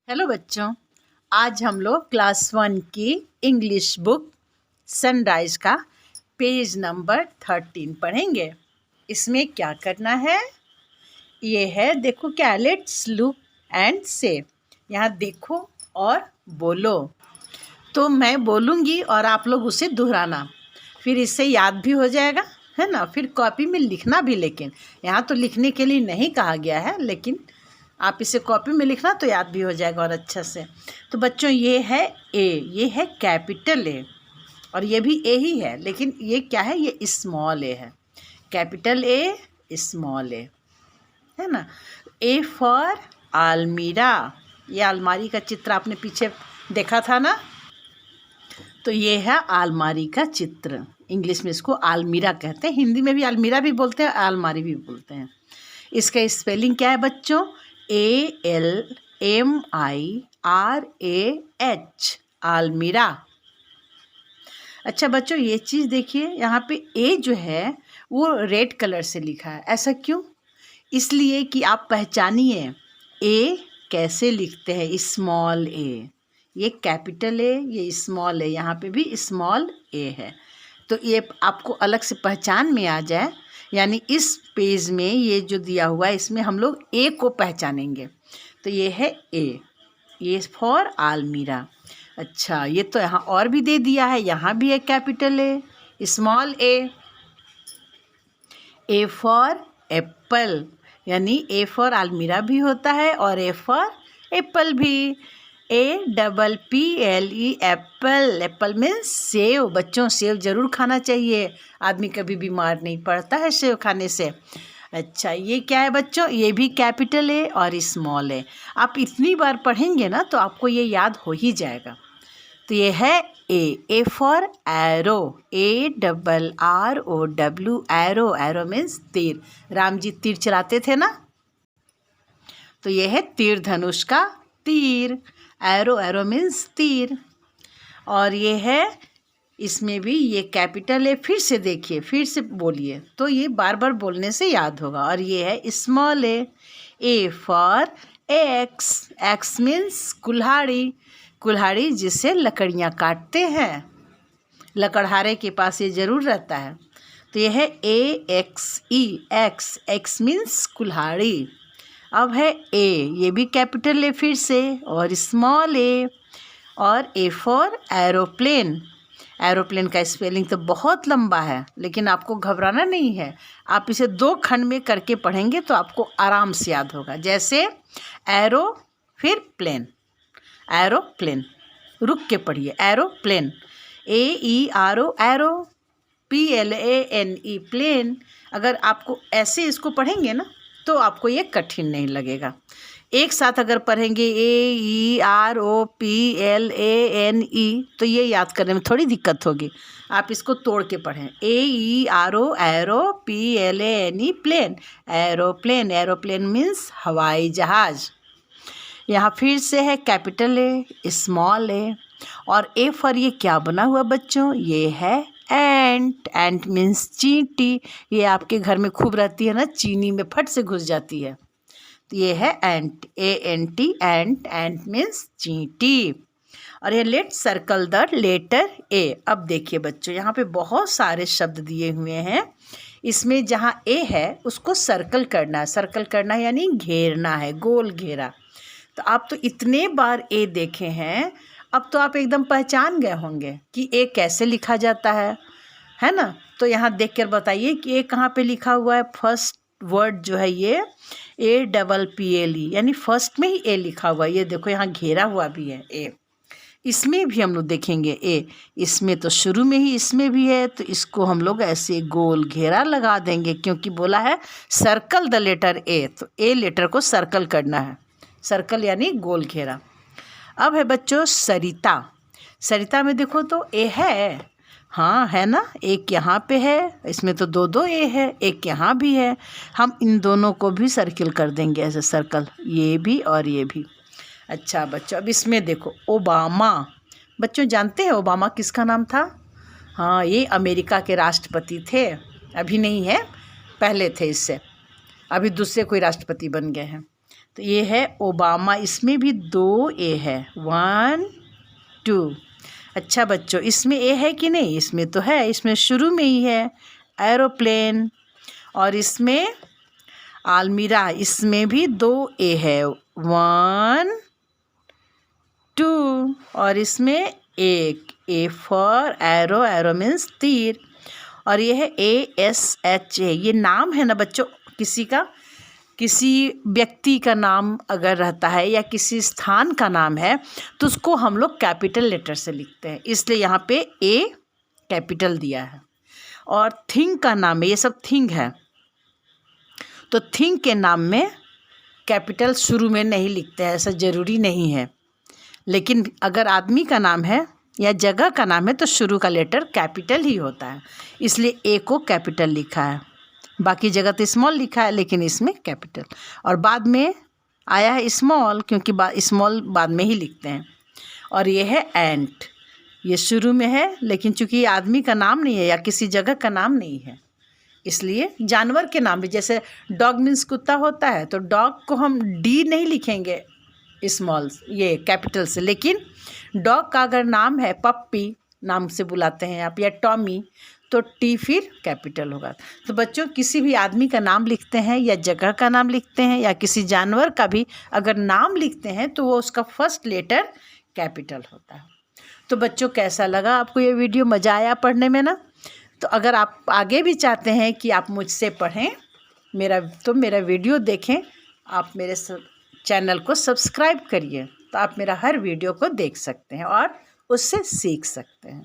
Hello बच्चों, आज हम लोग क्लास 1 की इंग्लिश बुक सनराइज का पेज नंबर 13 पढ़ेंगे। इसमें क्या करना है, ये है देखो क्या, लेट्स लुक एंड से। यहाँ देखो और बोलो। तो मैं बोलूँगी और आप लोग उसे दोहराना, फिर इससे याद भी हो जाएगा, है ना। फिर कॉपी में लिखना भी, लेकिन यहाँ तो लिखने के लिए नहीं कहा गया है, लेकिन आप इसे कॉपी में लिखना तो याद भी हो जाएगा और अच्छा से। तो बच्चों ये है ए, ये है कैपिटल ए, और ये भी ए ही है, लेकिन ये क्या है, ये स्मॉल ए है। कैपिटल ए, स्मॉल ए, है ना। ए फॉर आलमीरा, ये अलमारी का चित्र आपने पीछे देखा था ना। तो ये है अलमारी का चित्र। इंग्लिश में इसको आलमीरा कहते हैं, हिंदी में भी अलमीरा भी बोलते हैं, अलमारी भी बोलते हैं। इसका स्पेलिंग क्या है बच्चों, ALMIRAH, आलमीरा। अच्छा बच्चों, ये चीज़ देखिए, यहाँ पे ए जो है वो रेड कलर से लिखा है। ऐसा क्यों? इसलिए कि आप पहचानिए ए कैसे लिखते हैं। स्मॉल ए, ये कैपिटल ए, ये स्मॉल ए, यहाँ पे भी स्मॉल ए है। तो ये आपको अलग से पहचान में आ जाए, यानी इस पेज में ये जो दिया हुआ है इसमें हम लोग ए को पहचानेंगे। तो ये है ए, ये फॉर आलमीरा। अच्छा, ये तो यहाँ और भी दे दिया है, यहाँ भी है capital A, small A for Apple, यानी ए फॉर आलमीरा भी होता है और ए फॉर एप्पल भी। APPLE, Apple. Apple means save. बच्चों सेव ज़रूर खाना चाहिए, आदमी कभी बीमार नहीं पड़ता है सेव खाने से। अच्छा, ये क्या है बच्चों, ये भी कैपिटल है और स्मॉल है। आप इतनी बार पढ़ेंगे ना तो आपको ये याद हो ही जाएगा। तो ये है A for aero, ARROW, arrow. Arrow means तीर, राम जी तीर चलाते थे ना, तो ये है तीर धनुष का तीर। एरो, एरो मीन्स तीर। और ये है, इसमें भी ये कैपिटल है। फिर से देखिए, फिर से बोलिए तो ये बार बार बोलने से याद होगा। और ये है small A for x. X means कुल्हाड़ी, कुल्हाड़ी जिससे लकड़ियाँ काटते हैं, लकड़हारे के पास ये ज़रूर रहता है। तो ये है AXE, एक्स। एक्स मीन्स कुल्हाड़ी। अब है ए, ये भी कैपिटल ए फिर से और स्मॉल ए। और ए फॉर एरोप्लेन। एरोप्लेन का स्पेलिंग तो बहुत लंबा है, लेकिन आपको घबराना नहीं है। आप इसे 2 खंड में करके पढ़ेंगे तो आपको आराम से याद होगा। जैसे एरो फिर प्लेन, एरोप्लेन। रुक के पढ़िए, aeroplane. AERO, aero. PLANE, plane. अगर आपको ऐसे इसको पढ़ेंगे ना तो आपको ये कठिन नहीं लगेगा। एक साथ अगर पढ़ेंगे AEROPLANE तो ये याद करने में थोड़ी दिक्कत होगी। आप इसको तोड़ के पढ़ें, AERO, aero, PLANE, plane. Aeroplane, aeroplane means हवाई जहाज। यहाँ फिर से है कैपिटल ए, स्मॉल ए। और ए फॉर ये क्या बना हुआ बच्चों, ये है एंट। एंट मीन्स चींटी, ये आपके घर में खूब रहती है ना, चीनी में फट से घुस जाती है। तो ये है एंट, ANT, एंट। एंट मीन्स चींटी। और ये let circle the letter A. अब देखिए बच्चों, यहाँ पे बहुत सारे शब्द दिए हुए हैं। इसमें जहाँ ए है उसको सर्कल करना है। सर्कल करना है यानी घेरना है, गोल घेरा। तो आप तो इतने बार ए देखे हैं, अब तो आप एकदम पहचान गए होंगे कि ए कैसे लिखा जाता है ना। तो यहाँ देख कर बताइए कि ए कहाँ पे लिखा हुआ है। फर्स्ट वर्ड जो है ये APPLE, यानी फर्स्ट में ही ए लिखा हुआ है। ये देखो यहाँ घेरा हुआ भी है ए। इसमें भी हम लोग देखेंगे ए, इसमें तो शुरू में ही इसमें भी है, तो इसको हम लोग ऐसे गोल घेरा लगा देंगे, क्योंकि बोला है सर्कल द लेटर ए, तो ए लेटर को सर्कल करना है। सर्कल यानी गोल घेरा। अब है बच्चों सरिता। सरिता में देखो तो ए है, हाँ है ना, एक यहाँ पे है, इसमें तो 2 ए है, एक यहाँ भी है। हम इन दोनों को भी सर्किल कर देंगे ऐसे सर्कल, ये भी और ये भी। अच्छा बच्चों, अब इसमें देखो ओबामा। बच्चों जानते हैं ओबामा किसका नाम था? हाँ, ये अमेरिका के राष्ट्रपति थे। अभी नहीं है, पहले थे इससे, अभी दूसरे कोई राष्ट्रपति बन गए हैं। तो ये है ओबामा, इसमें भी 2 ए है, 1 2। अच्छा बच्चों, इसमें ए है कि नहीं? इसमें तो है, इसमें शुरू में ही है एरोप्लेन। और इसमें आलमीरा, इसमें भी 2 ए है, 1 2। और इसमें एक A for aero, arrow means तीर। और ये है ASH, ये नाम है ना बच्चों किसी का, किसी व्यक्ति का नाम अगर रहता है या किसी स्थान का नाम है तो उसको हम लोग कैपिटल लेटर से लिखते हैं, इसलिए यहाँ पे ए कैपिटल दिया है। और थिंग का नाम है, ये सब थिंग है, तो थिंग के नाम में कैपिटल शुरू में नहीं लिखते हैं, ऐसा ज़रूरी नहीं है। लेकिन अगर आदमी का नाम है या जगह का नाम है तो शुरू का लेटर कैपिटल ही होता है, इसलिए ए को कैपिटल लिखा है। बाकी जगह तो स्मॉल लिखा है लेकिन इसमें कैपिटल, और बाद में आया है स्मॉल, क्योंकि स्मॉल बाद में ही लिखते हैं। और ये है एंट, ये शुरू में है लेकिन चूंकि ये आदमी का नाम नहीं है या किसी जगह का नाम नहीं है, इसलिए जानवर के नाम भी, जैसे डॉग मीन्स कुत्ता होता है तो डॉग को हम डी नहीं लिखेंगे स्मॉल ये कैपिटल से, लेकिन डॉग का अगर नाम है पप्पी नाम से बुलाते हैं आप, या टॉमी, तो टी फिर कैपिटल होगा। तो बच्चों किसी भी आदमी का नाम लिखते हैं या जगह का नाम लिखते हैं या किसी जानवर का भी अगर नाम लिखते हैं तो वो उसका फर्स्ट लेटर कैपिटल होता है। तो बच्चों कैसा लगा आपको ये वीडियो? मज़ा आया पढ़ने में ना? तो अगर आप आगे भी चाहते हैं कि आप मुझसे पढ़ें मेरा वीडियो देखें, आप मेरे चैनल को सब्सक्राइब करिए, तो आप मेरा हर वीडियो को देख सकते हैं और उससे सीख सकते हैं।